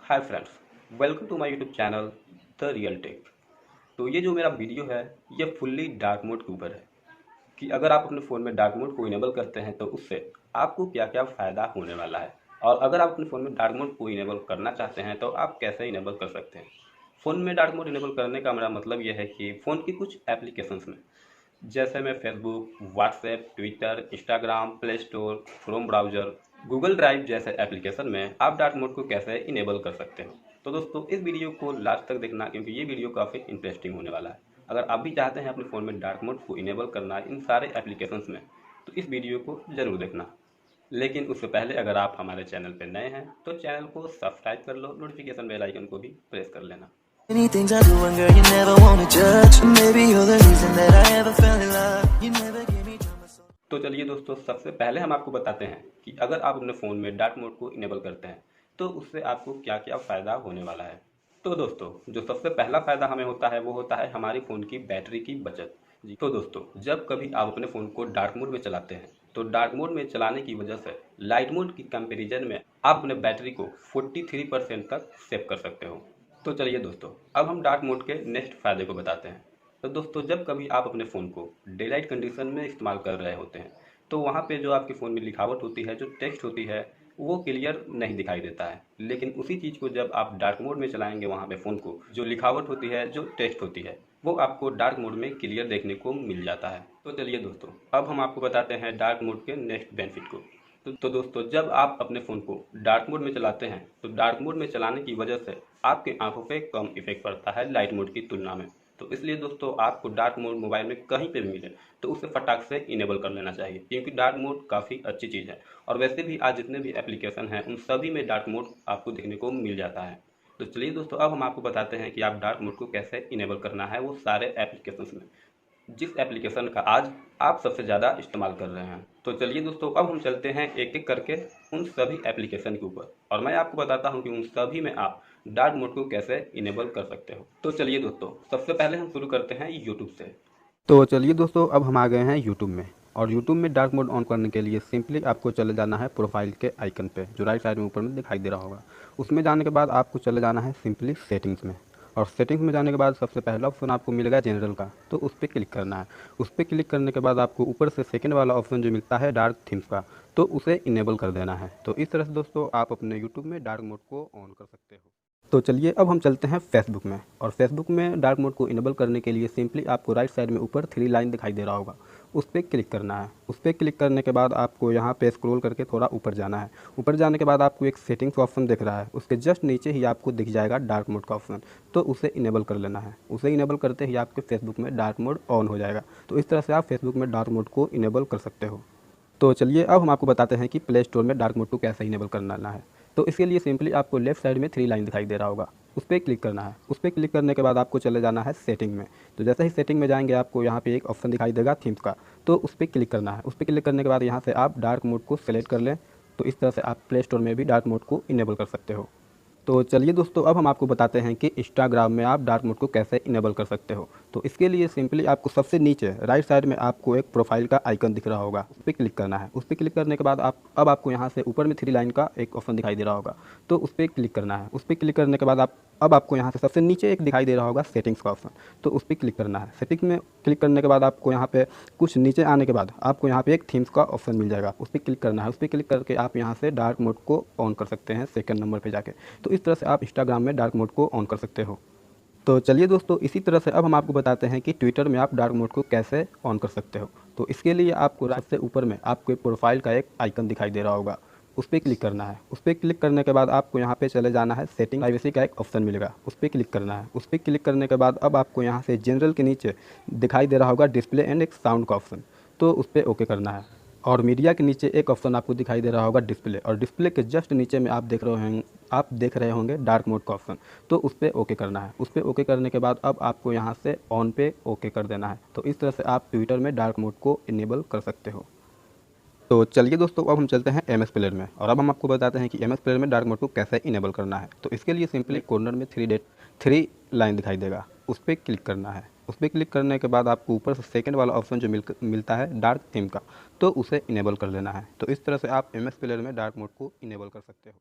Hi friends, welcome to my YouTube channel the real tech. तो ये जो मेरा वीडियो है ये फुल्ली डार्क मोड के ऊपर है कि अगर आप अपने फ़ोन में डार्क मोड को इनेबल करते हैं तो उससे आपको क्या क्या फ़ायदा होने वाला है, और अगर आप अपने फ़ोन में डार्क मोड को इनेबल करना चाहते हैं तो आप कैसे इनेबल कर सकते हैं। फ़ोन में डार्क मोड इनेबल करने का मेरा मतलब यह है कि फ़ोन की कुछ एप्लीकेशंस में, जैसे मैं Facebook, WhatsApp, Twitter, Instagram, play store, Chrome browser, Google drive जैसे एप्लीकेशन में आप डार्क मोड को कैसे इनेबल कर सकते हो। तो दोस्तों इस वीडियो को लास्ट तक देखना, क्योंकि ये वीडियो काफ़ी इंटरेस्टिंग होने वाला है। अगर आप भी चाहते हैं अपने फ़ोन में डार्क मोड को इनेबल करना इन सारे एप्लीकेशंस में, तो इस वीडियो को ज़रूर देखना। लेकिन उससे पहले अगर आप हमारे चैनल पर नए हैं तो चैनल को सब्सक्राइब कर लो, नोटिफिकेशन बेल आइकन को भी प्रेस कर लेना। Many things I do and girl you never wanna judge. Maybe you're the reason that I ever fell in love. You never gave me drama so. तो चलिए दोस्तों, सबसे पहले हम आपको बताते हैं कि अगर आप अपने फ़ोन में डार्क मोड को इनेबल करते हैं तो उससे आपको क्या क्या फ़ायदा होने वाला है। तो दोस्तों, जो सबसे पहला फ़ायदा हमें होता है वो होता है हमारी फ़ोन की बैटरी की बचत। जी तो दोस्तों, जब कभी आप अपने फ़ोन को डार्क मोड में चलाते हैं तो डार्क मोड में चलाने की वजह से लाइट मोड की कंपेरिजन में आप अपने बैटरी को 43% तक सेव कर सकते हो। तो चलिए दोस्तों, अब हम डार्क मोड के नेक्स्ट फ़ायदे को बताते हैं। तो दोस्तों, जब कभी आप अपने फ़ोन को डे लाइट कंडीशन में इस्तेमाल कर रहे होते हैं तो वहाँ पे जो आपके फ़ोन में लिखावट होती है, जो टेक्स्ट होती है, वो क्लियर नहीं दिखाई देता है। लेकिन उसी चीज़ को जब आप डार्क मोड में चलाएंगे, वहाँ पे फ़ोन को जो लिखावट होती है, जो टेक्स्ट होती है, वो आपको डार्क मोड में क्लियर देखने को मिल जाता है। तो चलिए दोस्तों, अब हम आपको बताते हैं डार्क मोड के नेक्स्ट बेनिफिट को। तो दोस्तों, जब आप अपने फ़ोन को डार्क मोड में चलाते हैं तो डार्क मोड में चलाने की वजह से आपकी आंखों पे कम इफेक्ट पड़ता है लाइट मोड की तुलना में। तो इसलिए दोस्तों, आपको डार्क मोड मोबाइल में कहीं पे भी मिले तो उसे फटाक से इनेबल कर लेना चाहिए, क्योंकि डार्क मोड काफ़ी अच्छी चीज़ है। और वैसे भी आज जितने भी एप्लीकेशन हैं उन सभी में डार्क मोड आपको देखने को मिल जाता है। तो चलिए दोस्तों, अब हम आपको बताते हैं कि आप डार्क मोड को कैसे इनेबल करना है वो सारे एप्लीकेशन में, जिस एप्लीकेशन का आज आप सबसे ज़्यादा इस्तेमाल कर रहे हैं। तो चलिए दोस्तों, अब हम चलते हैं एक एक करके उन सभी एप्लीकेशन के ऊपर, और मैं आपको बताता हूं कि उन सभी में आप डार्क मोड को कैसे इनेबल कर सकते हो। तो चलिए दोस्तों, सबसे पहले हम शुरू करते हैं यूट्यूब से। तो चलिए दोस्तों, अब हम आ गए हैं यूट्यूब में, और यूट्यूब में डार्क मोड ऑन करने के लिए सिंपली आपको चले जाना है प्रोफाइल के आइकन पे, जो राइट साइड में ऊपर में दिखाई दे रहा होगा। उसमें जाने के बाद आपको चले जाना है सिंपली सेटिंग्स में, और सेटिंग्स में जाने के बाद सबसे पहला ऑप्शन आपको मिलेगा जनरल का, तो उस पर क्लिक करना है। उस पर क्लिक करने के बाद आपको ऊपर से सेकंड वाला ऑप्शन जो मिलता है डार्क थीम्स का, तो उसे इनेबल कर देना है। तो इस तरह से दोस्तों आप अपने यूट्यूब में डार्क मोड को ऑन कर सकते हो। तो चलिए अब हम चलते हैं फेसबुक में, और फेसबुक में डार्क मोड को इनेबल करने के लिए सिंपली आपको राइट साइड में ऊपर 3 लाइन दिखाई दे रहा होगा, उस पर क्लिक करना है। उस पर क्लिक करने के बाद आपको यहाँ पे स्क्रॉल करके थोड़ा ऊपर जाना है। ऊपर जाने के बाद आपको एक सेटिंग्स का ऑप्शन दिख रहा है, उसके जस्ट नीचे ही आपको दिख जाएगा डार्क मोड का ऑप्शन, तो उसे इनेबल कर लेना है। उसे इनेबल करते ही आपके फेसबुक में डार्क मोड ऑन हो जाएगा। तो इस तरह से आप फेसबुक में डार्क मोड को इनेबल कर सकते हो। तो चलिए अब हम आपको बताते हैं कि प्ले स्टोर में डार्क मोड को कैसे इनेबल करना है। तो इसके लिए सिंपली आपको लेफ्ट साइड में 3 लाइन दिखाई दे रहा होगा, उस पर क्लिक करना है। उस पर क्लिक करने के बाद आपको चले जाना है सेटिंग में। तो जैसे ही सेटिंग में जाएंगे आपको यहाँ पे एक ऑप्शन दिखाई देगा थीम्स का, तो उस पर क्लिक करना है। उस पर क्लिक करने के बाद यहाँ से आप डार्क मोड को सेलेक्ट कर लें। तो इस तरह से आप प्ले स्टोर में भी डार्क मोड को इनेबल कर सकते हो। तो चलिए दोस्तों, अब हम आपको बताते हैं कि इंस्टाग्राम में आप डार्क मोड को कैसे इनेबल कर सकते हो। तो इसके लिए सिंपली आपको सबसे नीचे राइट साइड में आपको एक प्रोफाइल का आइकन दिख रहा होगा, उस पर क्लिक करना है। उस पर क्लिक करने के बाद अब आपको यहाँ से ऊपर में 3 लाइन का एक ऑप्शन दिखाई दे रहा होगा, तो उस पर क्लिक करना है। उस पर क्लिक करने के बाद अब आपको यहाँ से सबसे नीचे एक दिखाई दे रहा होगा सेटिंग्स का ऑप्शन, तो उस पर क्लिक करना है। सेटिंग्स में क्लिक करने के बाद आपको यहाँ पे कुछ नीचे आने के बाद आपको यहाँ पे एक थीम्स का ऑप्शन मिल जाएगा, उस पर क्लिक करना है। उस पर क्लिक करके आप यहाँ से डार्क मोड को ऑन कर सकते हैं सेकंड नंबर पे जाके। तो इस तरह से आप इंस्टाग्राम में डार्क मोड को ऑन कर सकते हो। तो चलिए दोस्तों, इसी तरह से अब हम आपको बताते हैं कि ट्विटर में आप डार्क मोड को कैसे ऑन कर सकते हो। तो इसके लिए आपको सबसे ऊपर में आपको प्रोफाइल का एक आइकन दिखाई दे रहा होगा, उस पर क्लिक करना है। उस पर क्लिक करने के बाद आपको यहाँ पे चले जाना है सेटिंग प्राइवेसी का एक ऑप्शन मिलेगा, उस पर क्लिक करना है। उस पर क्लिक करने के बाद अब आपको यहाँ से जनरल के नीचे दिखाई दे रहा होगा डिस्प्ले एंड एक साउंड का ऑप्शन, तो उस पर ओके करना है। और मीडिया के नीचे एक ऑप्शन आपको दिखाई दे रहा होगा डिस्प्ले, और डिस्प्ले के जस्ट नीचे में आप देख रहे होंगे डार्क मोड का ऑप्शन, तो उस पर ओके करना है। उस पर ओके करने के बाद अब आपको यहाँ से ऑन पे ओके कर देना है। तो इस तरह से आप ट्विटर में डार्क मोड को इनेबल कर सकते हो। तो चलिए दोस्तों, अब हम चलते हैं एम एस प्लेयर में, और अब हम आपको बताते हैं कि एम एस प्लेयर में डार्क मोड को कैसे इनेबल करना है। तो इसके लिए सिंपली कॉर्नर में 3 लाइन दिखाई देगा, उस पर क्लिक करना है। उस पर क्लिक करने के बाद आपको ऊपर से सेकंड वाला ऑप्शन जो मिलता है डार्क थीम का, तो उसे इनेबल कर लेना है। तो इस तरह से आप एम एस प्लेयर में डार्क मोड को इनेबल कर सकते हो।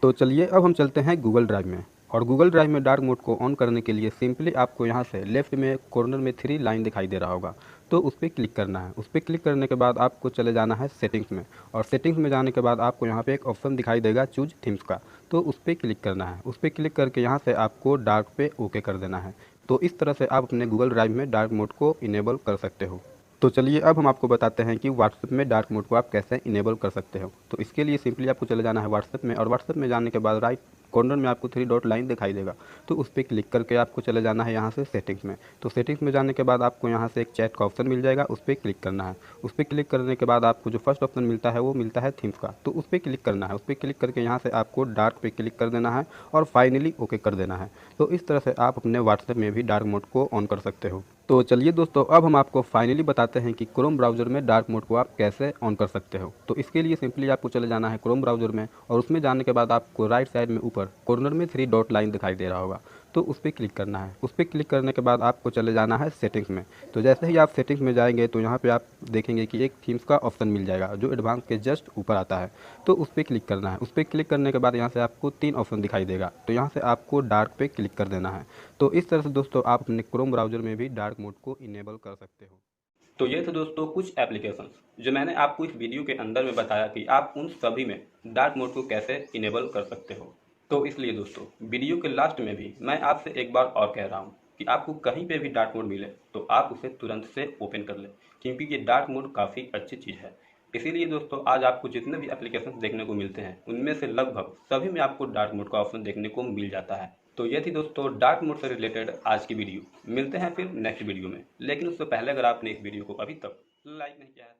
तो चलिए अब हम चलते हैं गूगल ड्राइव में। और गूगल ड्राइव में डार्क मोड को ऑन करने के लिए सिंपली आपको यहाँ से लेफ्ट में कॉर्नर में 3 लाइन दिखाई दे रहा होगा, तो उस पर क्लिक करना है। उस पर क्लिक करने के बाद आपको चले जाना है सेटिंग्स में, और सेटिंग्स में जाने के बाद आपको यहाँ पे एक ऑप्शन दिखाई देगा चूज थीम्स का, तो उस पर क्लिक करना है। उस पर क्लिक करके यहाँ से आपको डार्क पे ओके कर देना है। तो इस तरह से आप अपने गूगल ड्राइव में डार्क मोड को इनेबल कर सकते हो। तो चलिए अब हम आपको बताते हैं कि व्हाट्सएप में डार्क मोड को आप कैसे इनेबल कर सकते हो। तो इसके लिए सिंपली आपको चले जाना है व्हाट्सएप में, और व्हाट्सएप में जाने के बाद राइट कॉर्नर में आपको 3 डॉट लाइन दिखाई देगा, तो उस पर क्लिक करके आपको चले जाना है यहाँ से सेटिंग्स में। तो सेटिंग्स में जाने के बाद आपको यहाँ से एक चैट का ऑप्शन मिल जाएगा, उस पर क्लिक करना है। उस पर क्लिक करने के बाद आपको जो फर्स्ट ऑप्शन मिलता है वो मिलता है थीम्स का, तो उस पर क्लिक करना है। उस पर क्लिक करके यहाँ से आपको डार्क पे क्लिक कर देना है और फाइनली ओके कर देना है। तो इस तरह से आप अपने व्हाट्सएप में भी डार्क मोड को ऑन कर सकते हो। तो चलिए दोस्तों, अब हम आपको फाइनली बताते हैं कि क्रोम ब्राउज़र में डार्क मोड को आप कैसे ऑन कर सकते हो। तो इसके लिए सिंपली आपको चले जाना है क्रोम ब्राउज़र में, और उसमें जाने के बाद आपको राइट साइड में ऊपर कॉर्नर में 3 डॉट लाइन दिखाई दे रहा होगा, तो उस पर क्लिक करना है। उस पर क्लिक करने के बाद आपको चले जाना है सेटिंग्स में। तो जैसे ही आप सेटिंग्स में जाएंगे तो यहाँ पे आप देखेंगे कि एक थीम्स का ऑप्शन मिल जाएगा जो एडवांस के जस्ट ऊपर आता है, तो उस पर क्लिक करना है। उस पर क्लिक करने के बाद यहाँ से आपको 3 ऑप्शन दिखाई देगा, तो यहाँ से आपको डार्क पे क्लिक कर देना है। तो इस तरह से दोस्तों आप अपने क्रोम ब्राउज़र में भी डार्क मोड को इनेबल कर सकते हो। तो ये थे दोस्तों कुछ एप्लीकेशंस जो मैंने आपको इस वीडियो के अंदर में बताया कि आप उन सभी में डार्क मोड को कैसे इनेबल कर सकते हो। तो इसलिए दोस्तों वीडियो के लास्ट में भी मैं आपसे एक बार और कह रहा हूँ कि आपको कहीं पे भी डार्क मोड मिले तो आप उसे तुरंत से ओपन कर लें, क्योंकि ये डार्क मोड काफ़ी अच्छी चीज़ है। इसीलिए दोस्तों आज आपको जितने भी एप्लीकेशन देखने को मिलते हैं उनमें से लगभग सभी में आपको डार्क मोड का ऑप्शन देखने को मिल जाता है। तो ये थी दोस्तों डार्क मोड से रिलेटेड आज की वीडियो। मिलते हैं फिर नेक्स्ट वीडियो में, लेकिन उससे पहले अगर आपने इस वीडियो को अभी तक लाइक नहीं किया है